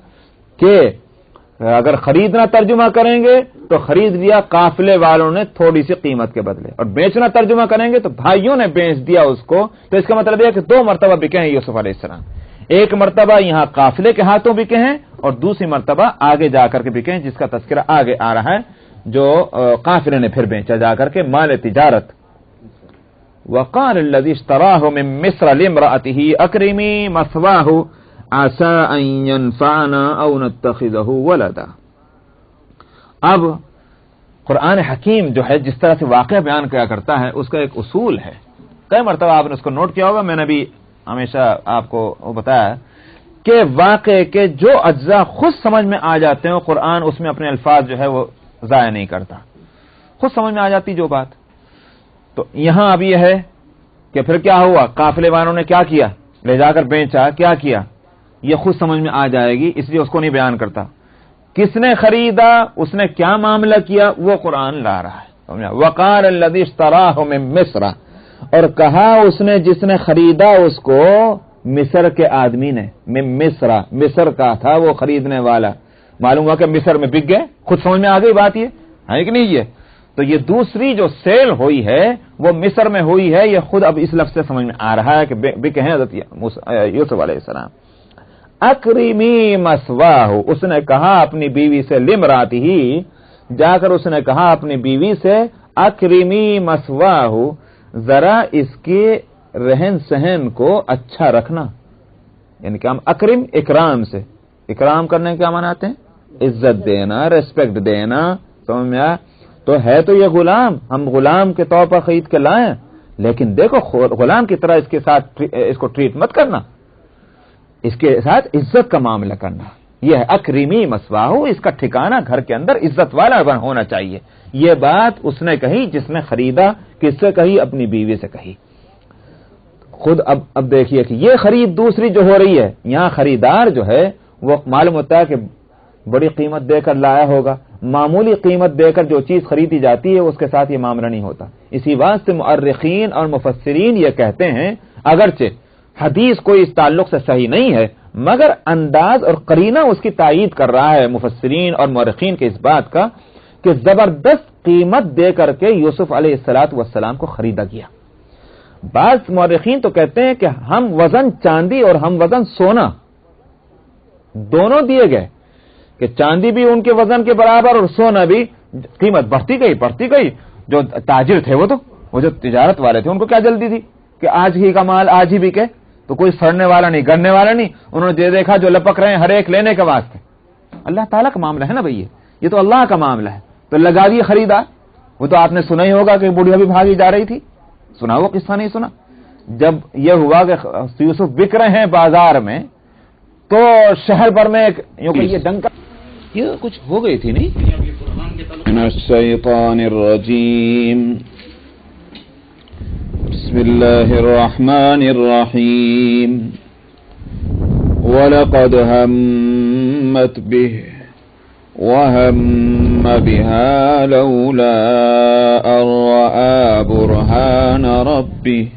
کہ اگر خریدنا ترجمہ کریں گے تو خرید لیا قافلے والوں نے تھوڑی سی قیمت کے بدلے، اور بیچنا ترجمہ کریں گے تو بھائیوں نے بیچ دیا اس کو. تو اس کا مطلب یہ کہ دو مرتبہ بکے ہیں یوسف علیہ السلام. ایک مرتبہ یہاں قافلے کے ہاتھوں بکے ہیں، اور دوسری مرتبہ آگے جا کر کے بکے ہیں، جس کا تذکرہ آگے آ رہا ہے، جو قافلے نے پھر بیچا جا کر کے مال تجارت. وقال الذي اشتراه من مصر لامرأته اكرمي مثواه عسى ان ينفعنا او نتخذه ولدا. اب قرآن حکیم جو ہے جس طرح سے واقعہ بیان کیا کرتا ہے اس کا ایک اصول ہے. کئی مرتبہ آپ نے اس کو نوٹ کیا ہوگا، میں نے بھی ہمیشہ آپ کو بتایا کہ واقعے کے جو اجزاء خود سمجھ میں آ جاتے ہیں قرآن اس میں اپنے الفاظ جو ہے وہ ضائع نہیں کرتا، خود سمجھ میں آ جاتی جو بات. تو یہاں اب یہ ہے کہ پھر کیا ہوا، قافلے والوں نے کیا کیا، لے جا کر بیچا، کیا کیا یہ خود سمجھ میں آ جائے گی، اس لیے اس کو نہیں بیان کرتا. کس نے خریدا، اس نے کیا معاملہ کیا، وہ قرآن لا رہا ہے. وقال الذي اشتراه من مصر، اور کہا اس نے جس نے خریدا اس کو مصر کے آدمی نے. من مصر، مصر کا تھا وہ خریدنے والا. معلوم ہوا کہ مصر میں بک گئے. خود سمجھ میں آ گئی بات، یہ ہے کہ نہیں؟ یہ تو یہ دوسری جو سیل ہوئی ہے وہ مصر میں ہوئی ہے. یہ خود اب اس لفظ سے سمجھ میں آ رہا ہے کہ بکے ہیں حضرت یوسف علیہ السلام. اکرمی مثواہ، اس نے کہا اپنی بیوی سے، لمراتی ہی جا کر اس نے کہا اپنی بیوی سے، اکرمی مثواہ، ذرا اس کے رہن سہن کو اچھا رکھنا. یعنی کہ ہم اکرم، اکرام سے، اکرام کرنے کے کیا معنی آتے ہیں؟ عزت دینا، ریسپیکٹ دینا. سمجھ میں آیا؟ تو ہے تو یہ غلام، ہم غلام کے طور پر خرید کے لائیں، لیکن دیکھو غلام کی طرح اس کے ساتھ اس کو ٹریٹ مت کرنا، اس کے ساتھ عزت کا معاملہ کرنا. یہ ہے اکرمی مثواہ، اس کا ٹھکانہ گھر کے اندر عزت والا ہونا چاہیے. یہ بات اس نے کہی جس نے خریدا. کس سے کہی؟ اپنی بیوی سے کہی. خود اب دیکھیے کہ یہ خرید دوسری جو ہو رہی ہے، یہاں خریدار جو ہے وہ معلوم ہوتا ہے کہ بڑی قیمت دے کر لایا ہوگا. معمولی قیمت دے کر جو چیز خریدی جاتی ہے اس کے ساتھ یہ معاملہ نہیں ہوتا. اسی واسطے مؤرخین اور مفسرین یہ کہتے ہیں، اگرچہ حدیث کوئی اس تعلق سے صحیح نہیں ہے مگر انداز اور قرینہ اس کی تائید کر رہا ہے مفسرین اور مورخین کے اس بات کا کہ زبردست قیمت دے کر کے یوسف علیہ السلام کو خریدا گیا. بعض مورخین تو کہتے ہیں کہ ہم وزن چاندی اور ہم وزن سونا دونوں دیے گئے، کہ چاندی بھی ان کے وزن کے برابر اور سونا بھی. قیمت بڑھتی گئی. جو تاجر تھے وہ جو تجارت والے تھے ان کو کیا جلدی تھی کہ آج ہی کا مال آج ہی بکے، تو کوئی سڑنے والا نہیں، گڑنے والا نہیں. انہوں نے دیکھا جو لپک رہے ہیں ہر ایک لینے کے واسطے. اللہ تعالیٰ کا معاملہ ہے نا بھائی، یہ تو اللہ کا معاملہ ہے. تو لگا دیے خریدا. وہ تو آپ نے سنا ہی ہوگا کہ بوڑھیا بھی بھاگی جا رہی تھی. سنا وہ قصہ نہیں سنا؟ جب یہ ہوا کہ یوسف بک رہے ہیں بازار میں تو شہر بھر میں یوں کہ یہ ڈنکا یہ کچھ ہو گئی تھی نہیں. من الشیطان الرجیم، بسم اللہ الرحمن الرحیم. وَلَقَدْ هَمَّتْ بِهِ وهم بها لولا أن رأى برهان ربه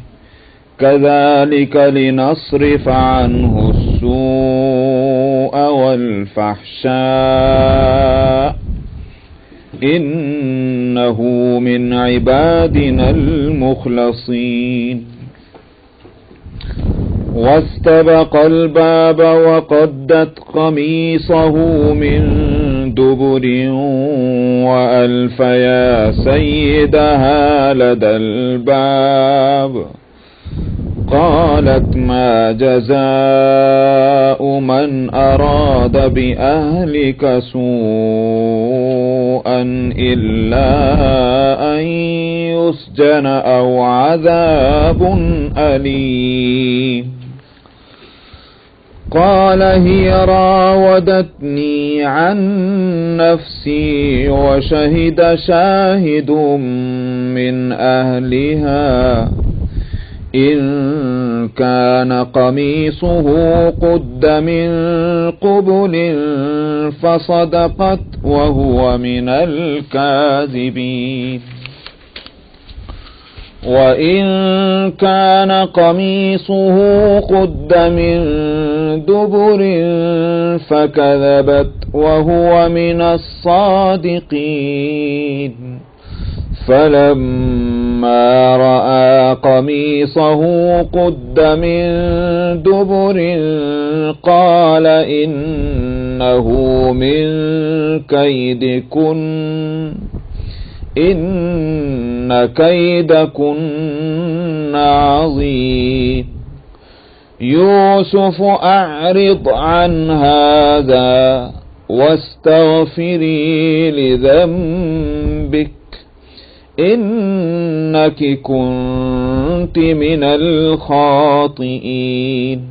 كذلك لنصرف عنه السوء والفحشاء إنه من عبادنا المخلصين. واستبق الباب وقدت قميصه من دبر وألف يا سيدها لدى الباب قالت ما جزاء من أراد بأهلك سوءا إلا أن يسجن أو عذاب أليم. قال هي راودتني عن نفسي وشهد شاهد من أهلها إن كان قميصه قد من قبل فصدقت وهو من الكاذبين وإن كان قميصه قد من دبر فكذبت وهو من الصادقين. فلما رأى قميصه قد من دبر قال إنه من كيدكن إن كيدكن عظيم. يوسف أعرض عن هذا واستغفري لذنبك إنك كنت من الخاطئين.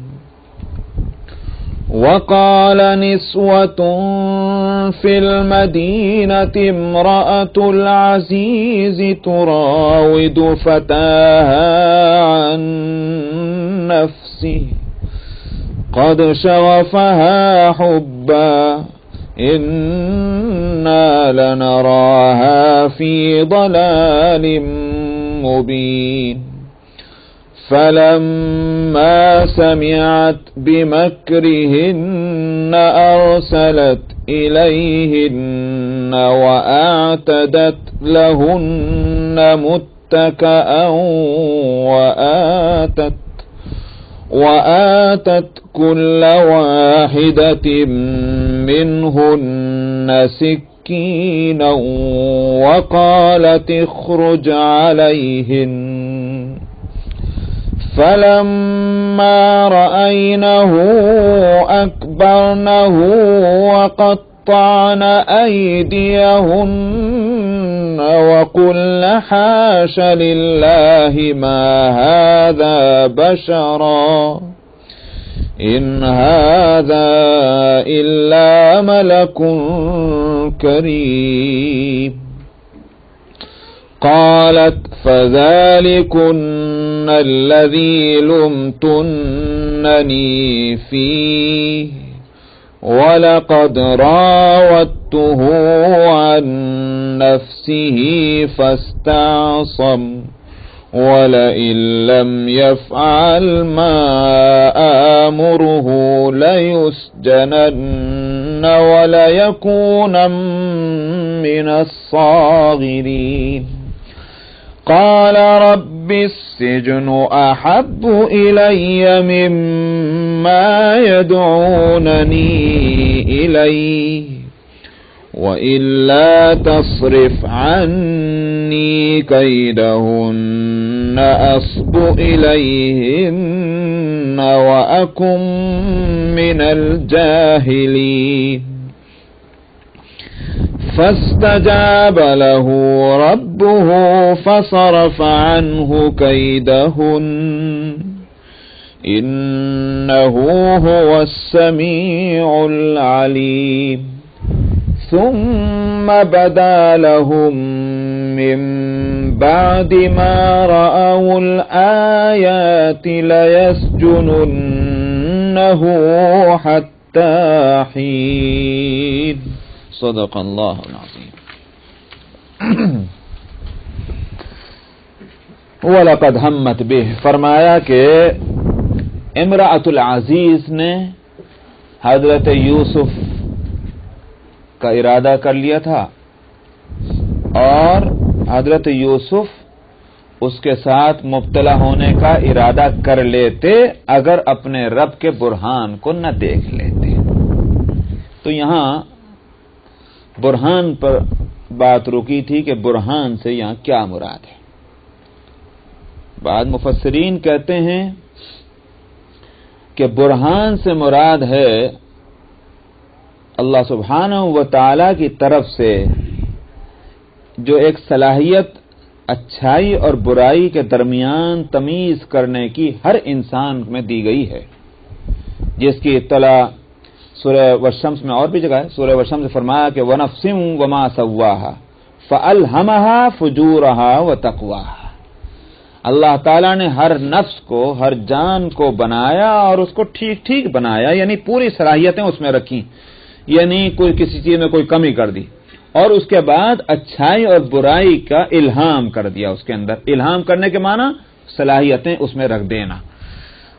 وقال نسوة في المدينة امرأة العزيز تراود فتاها عن نفسه قد شغفها حبا إنا لنراها في ضلال مبين. فلما سمعت بمكرهن أرسلت إليهن وأعتدت لهن متكأ وآتت كل واحدة منهن سكينا وقالت اخرج عليهن. فلما رأينه أكبرنه وقطعن أيديهن وقلن حاش لله ما هذا بشرا إن هذا إلا ملك كريم. قالت فذلكن الذي لمتنني فيه ولقد راودته عن نفسه فاستعصم ولئن لم يفعل ما آمره ليسجنن وليكون من الصاغرين. قال رب السجن أحب إلي مما يدعونني إليه وإلا تصرف عني كيدهن أصب إليهن وأكن من الجاهلين. فاستجاب له ربه فصرف عنه كيدهن إنه هو السميع العليم. ثم بدا لهم من بعد ما رأوا الآيات ليسجننه حتى حين. صدق اللہ العظیم۔ وَلَقَدْ هَمَّتْ بِهِ، فرمایا کہ امرأۃ العزیز نے حضرت یوسف کا ارادہ کر لیا تھا اور حضرت یوسف اس کے ساتھ مبتلا ہونے کا ارادہ کر لیتے اگر اپنے رب کے برہان کو نہ دیکھ لیتے۔ تو یہاں برہان پر بات رکی تھی کہ برہان سے یہاں کیا مراد ہے۔ بعض مفسرین کہتے ہیں کہ برہان سے مراد ہے اللہ سبحانہ و تعالی کی طرف سے جو ایک صلاحیت اچھائی اور برائی کے درمیان تمیز کرنے کی ہر انسان میں دی گئی ہے، جس کی اطلاع سورہ والشمس میں اور بھی جگہ ہے۔ سورہ والشمس سے فرمایا کہ وَنَفْسٍ وَمَا سَوَّاهَا فَأَلْهَمَهَا فُجُورَهَا وَتَقْوَاهَا، اللہ تعالیٰ نے ہر نفس کو، ہر جان کو بنایا اور اس کو ٹھیک ٹھیک بنایا، یعنی پوری صلاحیتیں اس میں رکھی، یعنی کوئی کسی چیز میں کوئی کمی کر دی، اور اس کے بعد اچھائی اور برائی کا الہام کر دیا اس کے اندر۔ الہام کرنے کے معنی صلاحیتیں اس میں رکھ دینا،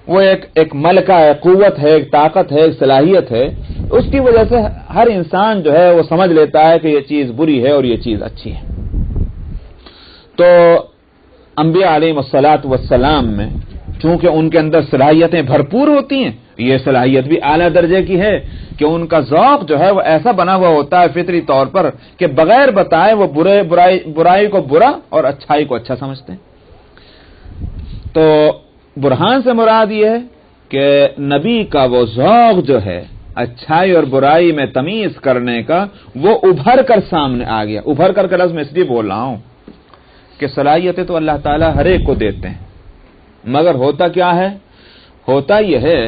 وہ ایک ملکہ ہے، قوت ہے، ایک طاقت ہے، ایک صلاحیت ہے، اس کی وجہ سے ہر انسان جو ہے وہ سمجھ لیتا ہے کہ یہ چیز بری ہے اور یہ چیز اچھی ہے۔ تو انبیاء علیہم الصلاۃ والسلام میں چونکہ ان کے اندر صلاحیتیں بھرپور ہوتی ہیں، یہ صلاحیت بھی اعلیٰ درجے کی ہے کہ ان کا ذوق جو ہے وہ ایسا بنا ہوا ہوتا ہے فطری طور پر کہ بغیر بتائے وہ برائی کو برا اور اچھائی کو اچھا سمجھتے ہیں۔ تو برہان سے مراد یہ ہے کہ نبی کا وہ ذوق جو ہے اچھائی اور برائی میں تمیز کرنے کا، وہ ابھر کر سامنے آ گیا۔ ابھر کر لفظ میں اس لیے بول رہا ہوں کہ صلاحیتیں تو اللہ تعالیٰ ہر ایک کو دیتے ہیں، مگر ہوتا کیا ہے؟ ہوتا یہ ہے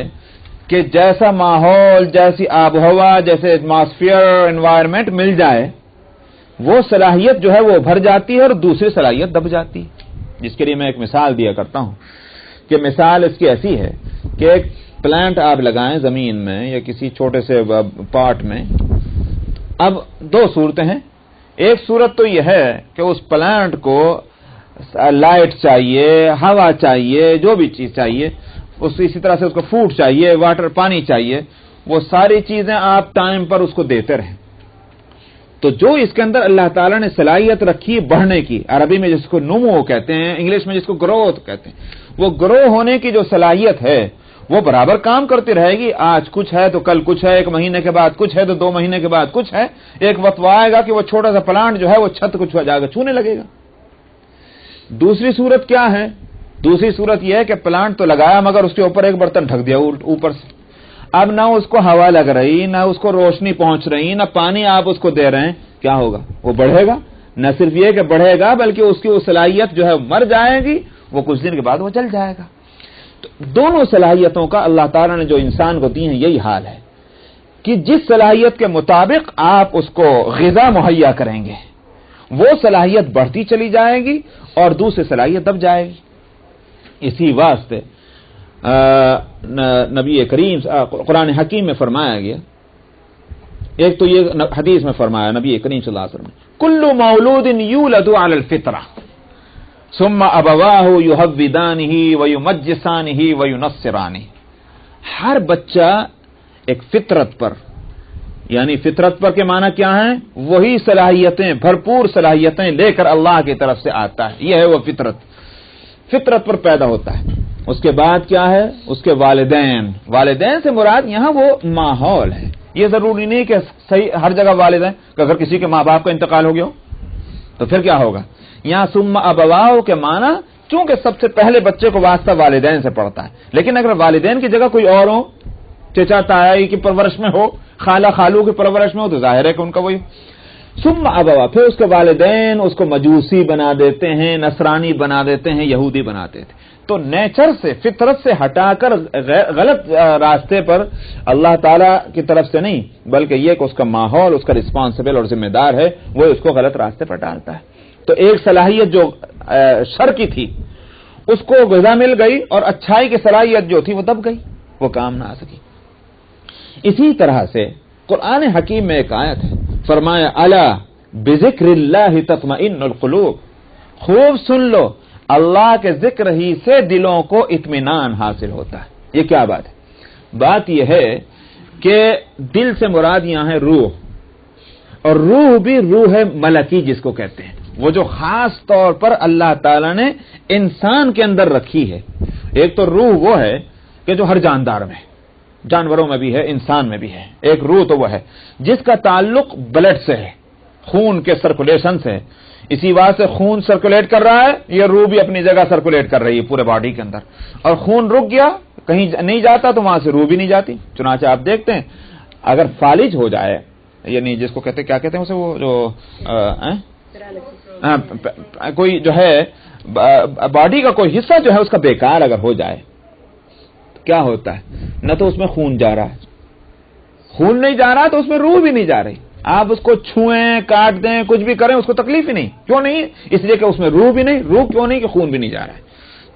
کہ جیسا ماحول، جیسی آب و ہوا، جیسے ایٹماسفیئر، انوائرمنٹ مل جائے، وہ صلاحیت جو ہے وہ ابھر جاتی ہے اور دوسری صلاحیت دب جاتی ہے۔ جس کے لیے میں ایک مثال دیا کرتا ہوں کہ مثال اس کی ایسی ہے کہ ایک پلانٹ آپ لگائیں زمین میں یا کسی چھوٹے سے پاٹ میں، اب دو صورتیں ہیں۔ ایک صورت تو یہ ہے کہ اس پلانٹ کو لائٹ چاہیے، ہوا چاہیے، جو بھی چیز چاہیے، اسی طرح سے اس کو فوڈ چاہیے، واٹر، پانی چاہیے، وہ ساری چیزیں آپ ٹائم پر اس کو دیتے رہیں۔ تو جو اس کے اندر اللہ تعالیٰ نے صلاحیت رکھی بڑھنے کی، عربی میں جس کو نمو کہتے ہیں، انگلش میں جس کو گروتھ کہتے ہیں، وہ گرو ہونے کی جو صلاحیت ہے وہ برابر کام کرتی رہے گی۔ آج کچھ ہے تو کل کچھ ہے، ایک مہینے کے بعد کچھ ہے تو 2 مہینے کے بعد کچھ ہے۔ ایک وقت وہ آئے گا کہ وہ چھوٹا سا پلانٹ جو ہے وہ چھت کو چھونے لگے گا۔ دوسری صورت کیا ہے؟ دوسری صورت یہ ہے کہ پلانٹ تو لگایا مگر اس کے اوپر ایک برتن ڈھک دیا اوپر سے، اب نہ اس کو ہوا لگ رہی، نہ اس کو روشنی پہنچ رہی، نہ پانی آپ اس کو دے رہے ہیں، کیا ہوگا؟ وہ بڑھے گا؟ نہ صرف یہ کہ بڑھے گا بلکہ اس کی وہ صلاحیت جو ہے مر جائے گی، وہ کچھ دن کے بعد وہ جل جائے گا۔ تو دونوں صلاحیتوں کا اللہ تعالیٰ نے جو انسان کو دی ہیں یہی حال ہے کہ جس صلاحیت کے مطابق آپ اس کو غذا مہیا کریں گے وہ صلاحیت بڑھتی چلی جائے گی اور دوسری صلاحیت دب جائے گی۔ اسی واسطے نبی کریم قرآن حکیم میں فرمایا گیا، ایک تو یہ حدیث میں فرمایا نبی کریم صلی اللہ علیہ وسلم، کل مولود یولد علی الفطرہ ثم ابواہ یہودانہ ویمجسانہ وینصرانہ، ہر بچہ ایک فطرت پر، یعنی فطرت پر کے معنی کیا ہیں؟ وہی صلاحیتیں، بھرپور صلاحیتیں لے کر اللہ کی طرف سے آتا ہے، یہ ہے وہ فطرت پر پیدا ہوتا ہے۔ اس کے بعد کیا ہے؟ اس کے والدین سے مراد یہاں وہ ماحول ہے۔ یہ ضروری نہیں کہ صحیح ہر جگہ والدین، کہ اگر کسی کے ماں باپ کا انتقال ہو گیا ہو تو پھر کیا ہوگا؟ یہاں ثم ابواہ کے معنی چونکہ سب سے پہلے بچے کو واسطہ والدین سے پڑتا ہے، لیکن اگر والدین کی جگہ کوئی اور ہو، چچا تایا کی پرورش میں ہو، خالہ خالو کی پرورش میں ہو، تو ظاہر ہے کہ ان کا وہی ثم ابوا، پھر اس کے والدین اس کو مجوسی بنا دیتے ہیں، نصرانی بنا دیتے ہیں، یہودی بنا دیتے ہیں۔ تو نیچر سے، فطرت سے ہٹا کر غلط راستے پر اللہ تعالیٰ کی طرف سے نہیں بلکہ یہ کہ اس کا ماحول، اس کا رسپانسبل اور ذمہ دار ہے، وہ اس کو غلط راستے پر ڈالتا ہے۔ تو ایک صلاحیت جو شر کی تھی اس کو غذا مل گئی اور اچھائی کی صلاحیت جو تھی وہ دب گئی، وہ کام نہ آ سکی۔ اسی طرح سے قرآن حکیم میں ایک آیت ہے فرمایا الا بذکر اللہ تطمئن القلوب، خوب سن لو اللہ کے ذکر ہی سے دلوں کو اطمینان حاصل ہوتا ہے۔ یہ کیا بات ہے؟ بات یہ ہے کہ دل سے مراد یہاں ہے روح، اور روح بھی روح ملکی جس کو کہتے ہیں، وہ جو خاص طور پر اللہ تعالی نے انسان کے اندر رکھی ہے۔ ایک تو روح وہ ہے کہ جو ہر جاندار میں، جانوروں میں بھی ہے، انسان میں بھی ہے۔ ایک روح تو وہ ہے جس کا تعلق بلڈ سے ہے، خون کے سرکولیشن سے ہے۔ اسی بات سے خون سرکولیٹ کر رہا ہے، یہ روح بھی اپنی جگہ سرکولیٹ کر رہی ہے پورے باڈی کے اندر، اور خون رک گیا کہیں نہیں جاتا تو وہاں سے روح بھی نہیں جاتی۔ چنانچہ آپ دیکھتے ہیں اگر فالج ہو جائے، یعنی جس کو کہتے کیا کہتے ہیں اسے، وہ جو کوئی جو ہے باڈی کا کوئی حصہ جو ہے اس کا بیکار اگر ہو جائے تو کیا ہوتا ہے؟ نہ تو اس میں خون جا رہا ہے، خون نہیں جا رہا تو اس میں روح بھی نہیں جا رہی۔ آپ اس کو چھوئیں، کاٹ دیں، کچھ بھی کریں، اس کو تکلیف ہی نہیں۔ کیوں نہیں؟ اس لیے کہ اس میں روح بھی نہیں۔ روح کیوں نہیں؟ کہ خون بھی نہیں جا رہا ہے۔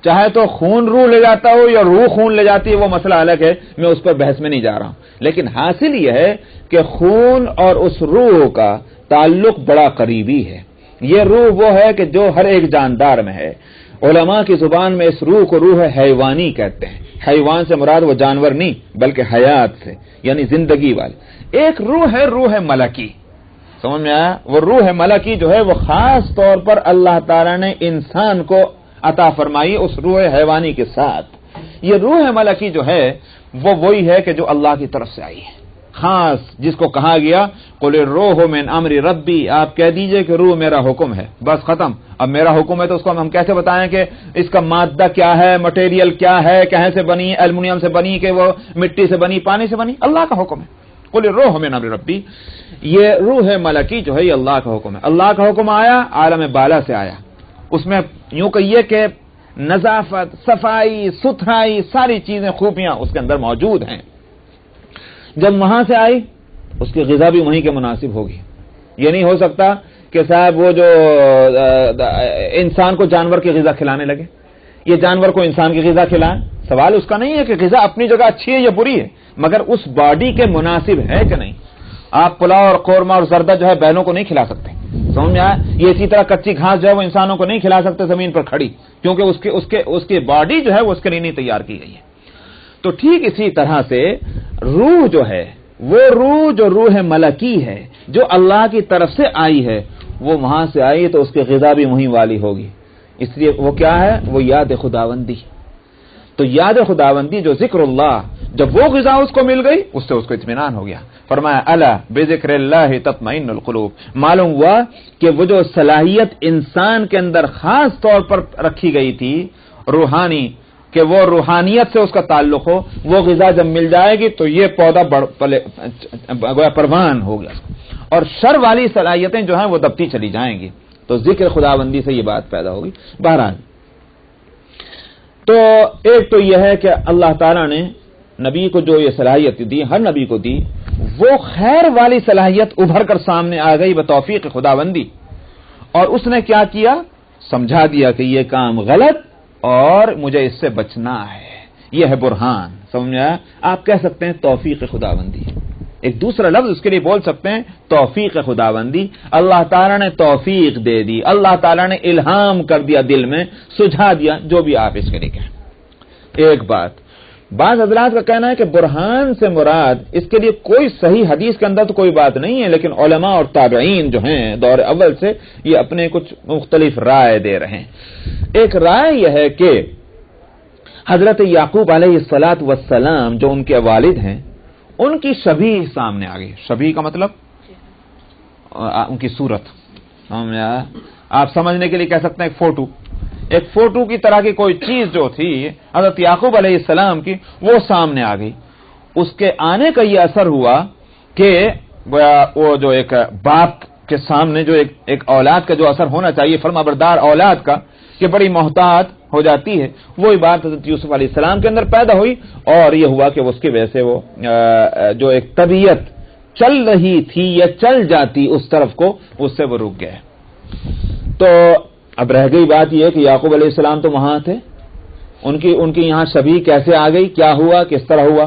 چاہے تو خون روح لے جاتا ہو یا روح خون لے جاتی ہے، وہ مسئلہ الگ ہے، میں اس پر بحث میں نہیں جا رہا ہوں، لیکن حاصل یہ ہے کہ خون اور اس روح کا تعلق بڑا قریبی ہے۔ یہ روح وہ ہے کہ جو ہر ایک جاندار میں ہے۔ علماء کی زبان میں اس روح کو روح حیوانی کہتے ہیں۔ حیوان سے مراد وہ جانور نہیں بلکہ حیات سے، یعنی زندگی والے۔ ایک روح ہے روح ملکی، سمجھ میں آیا؟ وہ روح ملکی جو ہے وہ خاص طور پر اللہ تعالی نے انسان کو عطا فرمائی اس روح حیوانی کے ساتھ۔ یہ روح ملکی جو ہے وہ وہی ہے کہ جو اللہ کی طرف سے آئی ہے، خاص جس کو کہا گیا قل الروح من امر ربی، آپ کہہ دیجئے کہ روح میرا حکم ہے، بس ختم۔ اب میرا حکم ہے تو اس کو ہم کیسے بتائیں کہ اس کا مادہ کیا ہے، مٹیریل کیا ہے، کہاں سے بنی، ایلومینیم سے بنی کہ وہ مٹی سے بنی، پانی سے بنی؟ اللہ کا حکم ہے، قل الروح من امر ربی۔ یہ روح ملکی جو ہے یہ اللہ کا حکم ہے۔ اللہ کا حکم آیا، عالم بالا سے آیا، اس میں یوں کہیے کہ نظافت، صفائی، ستھرائی، ساری چیزیں، خوبیاں اس کے اندر موجود ہیں۔ جب وہاں سے آئی اس کی غذا بھی وہیں کے مناسب ہوگی۔ یہ نہیں ہو سکتا کہ صاحب وہ جو انسان کو جانور کی غذا کھلانے لگے، یہ جانور کو انسان کی غذا کھلائے۔ سوال اس کا نہیں ہے کہ غذا اپنی جگہ اچھی ہے یا بری ہے، مگر اس باڈی کے مناسب ہے کہ نہیں۔ آپ پلاؤ اور قورمہ اور زردہ جو ہے بیلوں کو نہیں کھلا سکتے، سمجھ میں آیا؟ یہ اسی طرح کچی گھاس جو ہے وہ انسانوں کو نہیں کھلا سکتے زمین پر کھڑی، کیونکہ اس کی باڈی جو ہے وہ اس کے لیے نہیں تیار کی گئی ہے۔ تو ٹھیک اسی طرح سے روح جو ہے وہ روح جو روح ملکی ہے، جو اللہ کی طرف سے آئی ہے، وہ وہاں سے آئی تو اس کی غذا بھی وہیں والی ہوگی۔ اس لیے وہ کیا ہے؟ وہ یاد خداوندی۔ تو یاد خداوندی جو ذکر اللہ، جب وہ غذا اس کو مل گئی اس سے اس کو اطمینان ہو گیا۔ فرمایا الا بذکر اللہ تطمئن القلوب۔ معلوم ہوا کہ وہ جو صلاحیت انسان کے اندر خاص طور پر رکھی گئی تھی روحانی، کہ وہ روحانیت سے اس کا تعلق ہو، وہ غذا جب مل جائے گی تو یہ پودا گویا پروان ہو گیا، اور شر والی صلاحیتیں جو ہیں وہ دبتی چلی جائیں گی۔ تو ذکر خداوندی سے یہ بات پیدا ہوگی۔ بہرحال تو ایک تو یہ ہے کہ اللہ تعالیٰ نے نبی کو جو یہ صلاحیت دی، ہر نبی کو دی، وہ خیر والی صلاحیت ابھر کر سامنے آ گئی بتوفیق خداوندی، اور اس نے کیا کیا؟ سمجھا دیا کہ یہ کام غلط اور مجھے اس سے بچنا ہے۔ یہ ہے برہان، سمجھا؟ آپ کہہ سکتے ہیں توفیق خداوندی، ایک دوسرا لفظ اس کے لیے بول سکتے ہیں توفیق خداوندی۔ اللہ تعالیٰ نے توفیق دے دی، اللہ تعالیٰ نے الہام کر دیا، دل میں سجھا دیا، جو بھی آپ اس کے لیے کہیں۔ ایک بات، بعض حضرات کا کہنا ہے کہ برہان سے مراد، اس کے لیے کوئی صحیح حدیث کے اندر تو کوئی بات نہیں ہے، لیکن علماء اور تابعین جو ہیں دور اول سے یہ اپنے کچھ مختلف رائے دے رہے ہیں۔ ایک رائے یہ ہے کہ حضرت یعقوب علیہ الصلاۃ والسلام جو ان کے والد ہیں، ان کی شبیہ سامنے آ گئی۔ شبیہ کا مطلب ان کی صورت، آپ سمجھنے کے لیے کہہ سکتے ہیں ایک فوٹو کی طرح کی کوئی چیز جو تھی حضرت یعقوب علیہ السلام کی، وہ سامنے آ گئی۔ اس کے آنے کا یہ اثر ہوا کہ وہ جو ایک باپ کے سامنے جو ایک اولاد کا جو اثر ہونا چاہیے، فرمانبردار اولاد کا، کہ بڑی محتاط ہو جاتی ہے، وہی بات حضرت یوسف علیہ السلام کے اندر پیدا ہوئی، اور یہ ہوا کہ اس کی وجہ سے وہ جو ایک طبیعت چل رہی تھی یا چل جاتی اس طرف کو، اس سے وہ رک گئے۔ تو اب رہ گئی بات یہ کہ یعقوب علیہ السلام تو وہاں تھے، ان کی یہاں شبیہ کیسے آ گئی، کیا ہوا، کس طرح ہوا؟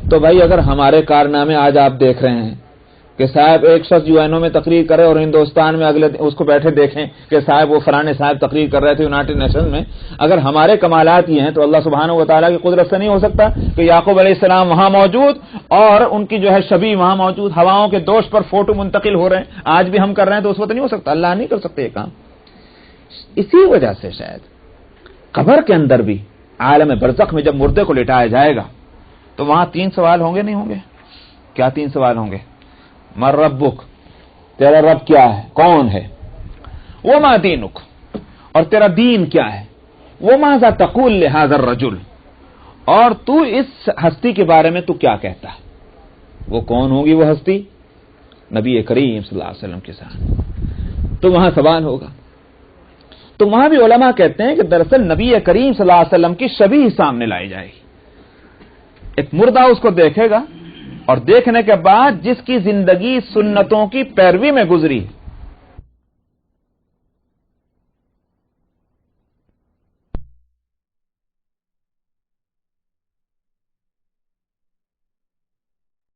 تو بھائی اگر ہمارے کارنامے آج آپ دیکھ رہے ہیں کہ صاحب ایک شخص UNO میں تقریر کرے اور ہندوستان میں اگلے اس کو بیٹھے دیکھیں کہ صاحب وہ فلانے صاحب تقریر کر رہے تھے یونائٹڈ نیشن میں. اگر ہمارے کمالات یہ ہیں تو اللہ سبحانہ و تعالیٰ کی قدرت سے نہیں ہو سکتا کہ یعقوب علیہ السلام وہاں موجود اور ان کی جو ہے شبیہ وہاں موجود, ہواؤں کے دوش پر فوٹو منتقل ہو رہے ہیں, آج بھی ہم کر رہے ہیں تو اس وقت نہیں ہو سکتا. اللہ نہیں کر سکتے یہ کام. اسی وجہ سے شاید قبر کے اندر بھی عالم برزخ میں جب مردے کو لٹایا جائے گا تو وہاں 3 سوال ہوں گے, نہیں ہوں گے؟ کیا 3 سوال ہوں گے؟ مر ربک, تیرا رب کیا ہے, کون ہے؟ وما دینک, اور تیرا دین کیا ہے؟ وماذا تقول لہذا الرجل, اور تو اس ہستی کے بارے میں تو کیا کہتا ہے؟ وہ کون ہوگی وہ ہستی؟ نبی کریم صلی اللہ علیہ وسلم کے ساتھ. تو وہاں سوال ہوگا. تو وہاں بھی علماء کہتے ہیں کہ دراصل نبی کریم صلی اللہ علیہ وسلم کی شبیہ سامنے لائی جائے گی. ایک مردہ اس کو دیکھے گا اور دیکھنے کے بعد جس کی زندگی سنتوں کی پیروی میں گزری